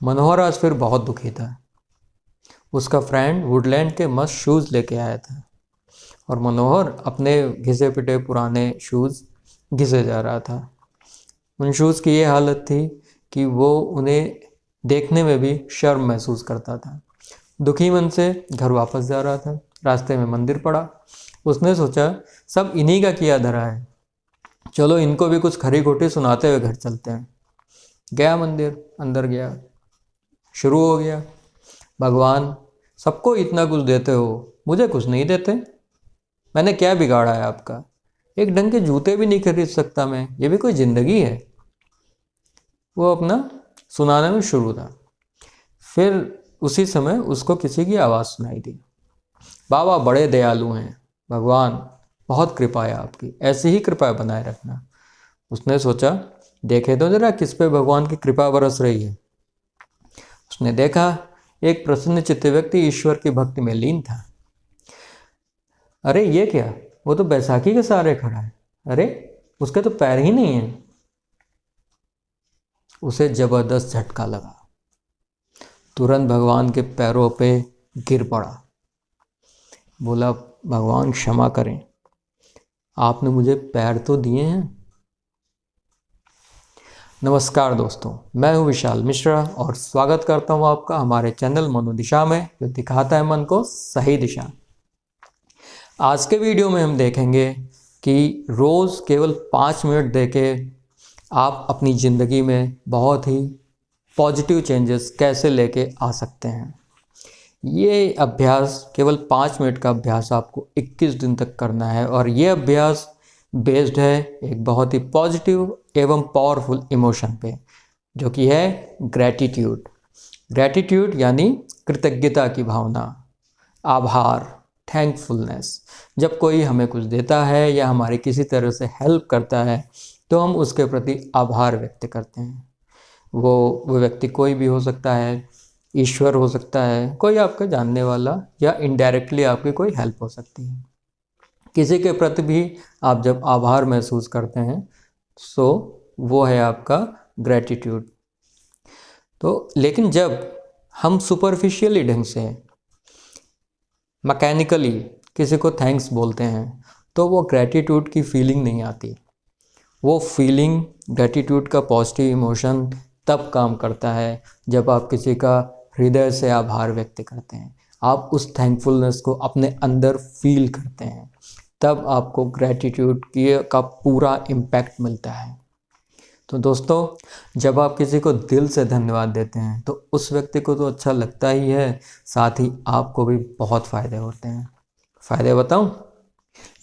मनोहर आज फिर बहुत दुखी था। उसका फ्रेंड वुडलैंड के मस्त शूज़ लेके आया था और मनोहर अपने घिसे पिटे पुराने शूज़ घिसे जा रहा था। उन शूज़ की ये हालत थी कि वो उन्हें देखने में भी शर्म महसूस करता था। दुखी मन से घर वापस जा रहा था। रास्ते में मंदिर पड़ा। उसने सोचा सब इन्हीं का किया धरा है, चलो इनको भी कुछ खरी खोटी सुनाते हुए घर चलते हैं। गया मंदिर, अंदर गया, शुरू हो गया। भगवान, सबको इतना कुछ देते हो, मुझे कुछ नहीं देते। मैंने क्या बिगाड़ा है आपका? एक ढंग के जूते भी नहीं खरीद सकता मैं, ये भी कोई ज़िंदगी है? वो अपना सुनाने में शुरू था। फिर उसी समय उसको किसी की आवाज़ सुनाई दी। बाबा बड़े दयालु हैं, भगवान बहुत कृपा है आपकी, ऐसी ही कृपा बनाए रखना। उसने सोचा देखे तो जरा किस पे भगवान की कृपा बरस रही है। उसने देखा एक प्रसन्न चित्त व्यक्ति ईश्वर की भक्ति में लीन था। अरे ये क्या, वो तो बैसाखी के सहारे खड़ा है। अरे उसके तो पैर ही नहीं हैं। उसे जबरदस्त झटका लगा। तुरंत भगवान के पैरों पे गिर पड़ा। बोला, भगवान क्षमा करें, आपने मुझे पैर तो दिए हैं। नमस्कार दोस्तों, मैं हूं विशाल मिश्रा और स्वागत करता हूं आपका हमारे चैनल मनोदिशा में, जो दिखाता है मन को सही दिशा। आज के वीडियो में हम देखेंगे कि रोज़ केवल 5 मिनट देके आप अपनी ज़िंदगी में बहुत ही पॉजिटिव चेंजेस कैसे लेके आ सकते हैं। ये अभ्यास केवल 5 मिनट का अभ्यास आपको 21 दिन तक करना है और ये अभ्यास बेस्ड है एक बहुत ही पॉजिटिव एवं पावरफुल इमोशन पे, जो कि है ग्रैटिट्यूड। ग्रैटिट्यूड यानी कृतज्ञता की भावना, आभार, थैंकफुलनेस। जब कोई हमें कुछ देता है या हमारी किसी तरह से हेल्प करता है तो हम उसके प्रति आभार व्यक्त करते हैं। वो व्यक्ति कोई भी हो सकता है, ईश्वर हो सकता है, कोई आपका जानने वाला, या इनडायरेक्टली आपकी कोई हेल्प हो सकती है। किसी के प्रति भी आप जब आभार महसूस करते हैं सो वो है आपका ग्रैटिट्यूड। तो लेकिन जब हम सुपरफिशियली ढंग से मैकेनिकली किसी को थैंक्स बोलते हैं तो वो ग्रैटिट्यूड की फीलिंग नहीं आती। वो फीलिंग, ग्रैटिट्यूड का पॉजिटिव इमोशन तब काम करता है जब आप किसी का हृदय से आभार व्यक्त करते हैं, आप उस थैंकफुलनेस को अपने अंदर फील करते हैं, तब आपको ग्रैटिट्यूड का पूरा इम्पैक्ट मिलता है। तो दोस्तों, जब आप किसी को दिल से धन्यवाद देते हैं तो उस व्यक्ति को तो अच्छा लगता ही है, साथ ही आपको भी बहुत फ़ायदे होते हैं। फ़ायदे बताऊं?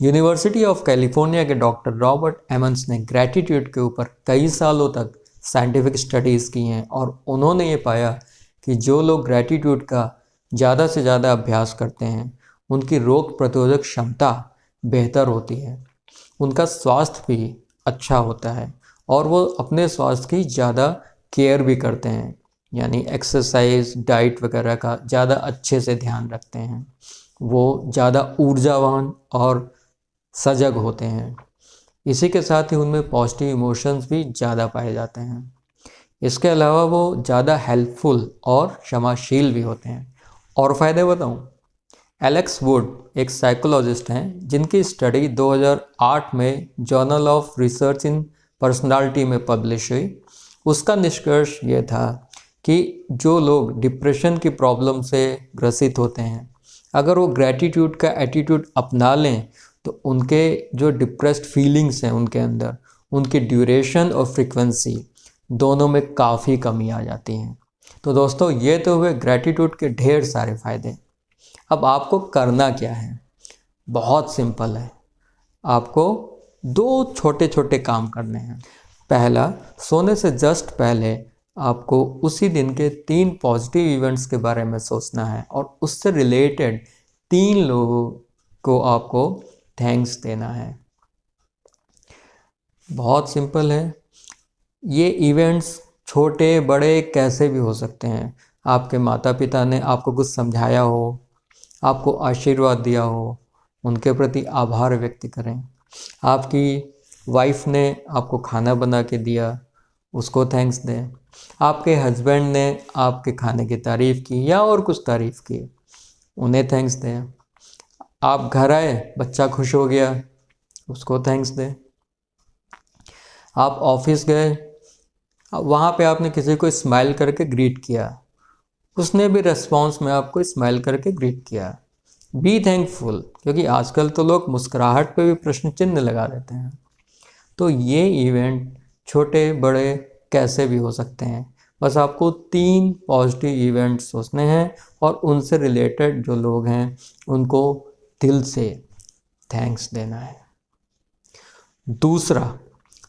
यूनिवर्सिटी ऑफ कैलिफोर्निया के डॉक्टर रॉबर्ट एमंस ने ग्रैटिट्यूड के ऊपर कई सालों तक साइंटिफिक स्टडीज़ की हैं और उन्होंने ये पाया कि जो लोग ग्रैटिट्यूड का ज़्यादा से ज़्यादा अभ्यास करते हैं उनकी रोग प्रतिरोधक क्षमता बेहतर होती है, उनका स्वास्थ्य भी अच्छा होता है और वो अपने स्वास्थ्य की ज़्यादा केयर भी करते हैं, यानी एक्सरसाइज, डाइट वगैरह का ज़्यादा अच्छे से ध्यान रखते हैं। वो ज़्यादा ऊर्जावान और सजग होते हैं। इसी के साथ ही उनमें पॉजिटिव इमोशंस भी ज़्यादा पाए जाते हैं। इसके अलावा वो ज़्यादा हेल्पफुल और क्षमाशील भी होते हैं। और फ़ायदे बताऊं? एलेक्स वुड एक साइकोलॉजिस्ट हैं जिनकी स्टडी 2008 में journal of research in personality में पब्लिश हुई। उसका निष्कर्ष ये था कि जो लोग डिप्रेशन की प्रॉब्लम से ग्रसित होते हैं, अगर वो ग्रैटिट्यूड का एटीट्यूड अपना लें तो उनके जो डिप्रेस्ड फीलिंग्स हैं उनके अंदर, उनकी ड्यूरेशन और फ्रीक्वेंसी दोनों में काफ़ी कमी आ जाती है। तो दोस्तों, ये तो हुए ग्रैटिट्यूड के ढेर सारे फ़ायदे। अब आपको करना क्या है? बहुत सिंपल है। आपको 2 छोटे छोटे काम करने हैं। पहला, सोने से जस्ट पहले आपको उसी दिन के 3 पॉजिटिव इवेंट्स के बारे में सोचना है और उससे रिलेटेड 3 लोगों को आपको थैंक्स देना है। बहुत सिंपल है। ये इवेंट्स छोटे बड़े कैसे भी हो सकते हैं। आपके माता पिता ने आपको कुछ समझाया हो, आपको आशीर्वाद दिया हो, उनके प्रति आभार व्यक्त करें। आपकी वाइफ ने आपको खाना बना के दिया, उसको थैंक्स दें। आपके हस्बैंड ने आपके खाने की तारीफ़ की या और कुछ तारीफ़ की, उन्हें थैंक्स दें। आप घर आए, बच्चा खुश हो गया, उसको थैंक्स दें। आप ऑफिस गए, वहाँ पे आपने किसी को स्माइल करके ग्रीट किया, उसने भी रेस्पॉन्स में आपको स्माइल करके ग्रीट किया। बी थैंकफुल, क्योंकि आजकल तो लोग मुस्कुराहट पे भी प्रश्न चिन्ह लगा देते हैं। तो ये इवेंट छोटे बड़े कैसे भी हो सकते हैं, बस आपको 3 पॉजिटिव इवेंट सोचने हैं और उनसे रिलेटेड जो लोग हैं उनको दिल से थैंक्स देना है। दूसरा,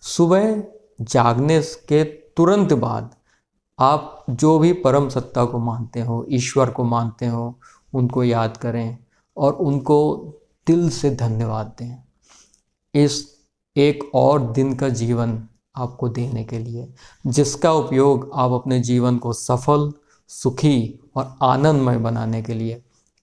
सुबह जागने के तुरंत बाद आप जो भी परम सत्ता को मानते हो, ईश्वर को मानते हो, उनको याद करें और उनको दिल से धन्यवाद दें इस एक और दिन का जीवन आपको देने के लिए, जिसका उपयोग आप अपने जीवन को सफल, सुखी और आनंदमय बनाने के लिए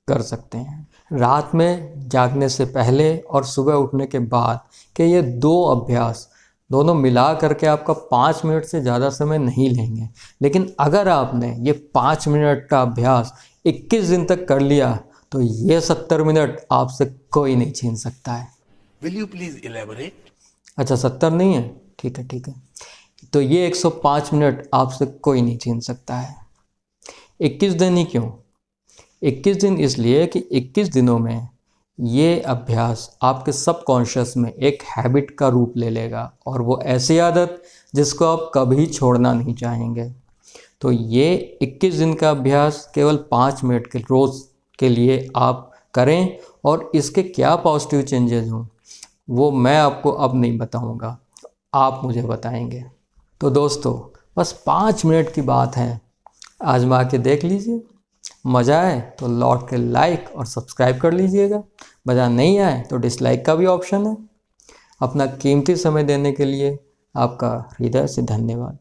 कर सकते हैं। रात में जागने से पहले और सुबह उठने के बाद के ये 2 अभ्यास दोनों मिला करके आपका 5 मिनट से ज़्यादा समय नहीं लेंगे, लेकिन अगर आपने ये 5 मिनट का अभ्यास 21 दिन तक कर लिया तो ये 70 मिनट आपसे कोई नहीं छीन सकता है। Will you please elaborate? अच्छा, 70 नहीं है, ठीक है ठीक है। तो ये 105 मिनट आपसे कोई नहीं छीन सकता है। 21 दिन ही क्यों? 21 दिन इसलिए कि 21 दिनों में ये अभ्यास आपके सबकॉन्शियस में एक हैबिट का रूप ले लेगा और वो ऐसी आदत जिसको आप कभी छोड़ना नहीं चाहेंगे। तो ये 21 दिन का अभ्यास केवल 5 मिनट के रोज़ के लिए आप करें और इसके क्या पॉजिटिव चेंजेस हों वो मैं आपको अब नहीं बताऊंगा, आप मुझे बताएंगे। तो दोस्तों, बस 5 मिनट की बात है, आजमा के देख लीजिए। मज़ा आए तो लौट के लाइक और सब्सक्राइब कर लीजिएगा, मज़ा नहीं आए तो डिसलाइक का भी ऑप्शन है। अपना कीमती समय देने के लिए आपका हृदय से धन्यवाद।